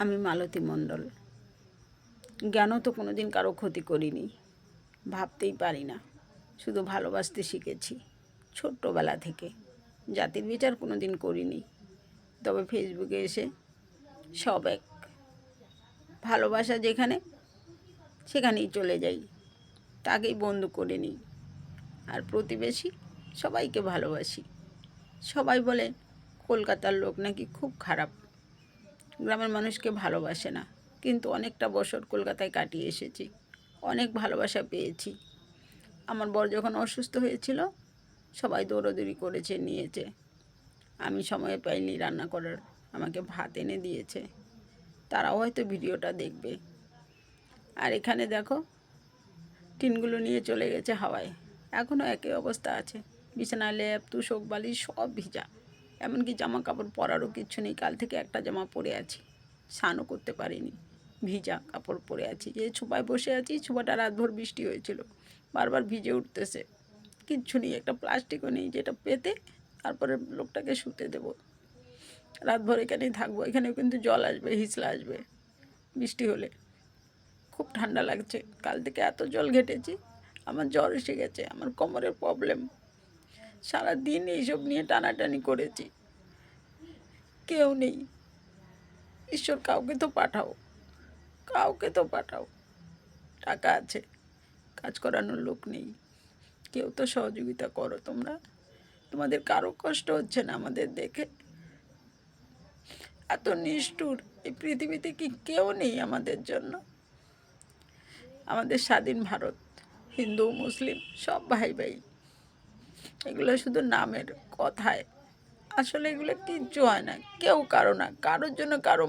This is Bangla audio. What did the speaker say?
আমি মালতী মণ্ডল। জ্ঞানও তো কোনো দিন কারো ক্ষতি করিনি, ভাবতেই পারি না, শুধু ভালোবাসতে শিখেছি ছোট্টবেলা থেকে। জাতির বিচার কোনো দিন করিনি, তবে ফেসবুকে এসে সব এক, ভালোবাসা যেখানে সেখানেই চলে যাই, তাকেই বন্ধু করে নিই। আর প্রতিবেশী সবাইকে ভালোবাসি। সবাই বলে কলকাতার লোক নাকি খুব খারাপ, গ্রামের মানুষকে ভালোবাসে না, কিন্তু অনেকটা বছর কলকাতায় কাটিয়ে এসেছি, অনেক ভালোবাসা পেয়েছি। আমার বর যখন অসুস্থ হয়েছিল সবাই দৌড়াদৌড়ি করেছে, নিয়েছে। আমি সময় পাইনি রান্না করার, আমাকে ভাত এনে দিয়েছে। তারাও হয়তো ভিডিওটা দেখবে। আর এখানে দেখো, টিনগুলো নিয়ে চলে গেছে হাওয়ায়, এখনও একই অবস্থা আছে। বিছানা, লেপ, তুষক, বালিশ সব ভিজা, এমনকি জামা কাপড় পরারও কিচ্ছু নেই। কাল থেকে একটা জামা পরে আছি, স্নানও করতে পারিনি, ভিজা কাপড় পরে আছি। যে ছোপায় বসে আছি, ছোপাটা রাতভর বৃষ্টি হয়েছিল, বারবার ভিজে উঠতেছে। কিচ্ছু নেই, একটা প্লাস্টিকও নেই যেটা পেতে তারপরে লোকটাকে শুতে দেব। রাতভর এখানেই থাকবো। এখানেও কিন্তু জল আসবে, হিসলা আসবে বৃষ্টি হলে। খুব ঠান্ডা লাগছে, কাল থেকে এত জল ঘেটেছি, আমার জ্বর এসে গেছে, আমার কোমরের প্রবলেম। সারাদিন এইসব নিয়ে টানাটানি করেছি, কেউ নেই। ঈশ্বর, কাউকে তো পাঠাও, কাউকে তো পাঠাও। টাকা আছে, কাজ করানোর লোক নেই, কেউ তো সহযোগিতা করো তোমরা। তোমাদের কারো কষ্ট হচ্ছে না আমাদের দেখে? এত নিষ্ঠুর এই পৃথিবীতে কি কেউ নেই আমাদের জন্য? আমাদের স্বাধীন ভারত, হিন্দু মুসলিম সব ভাই ভাই, এগুলো শুধু নামের কথায়, আসলে এগুলো কিচ্ছু হয় না। কেউ কারো না, কারোর জন্য কারো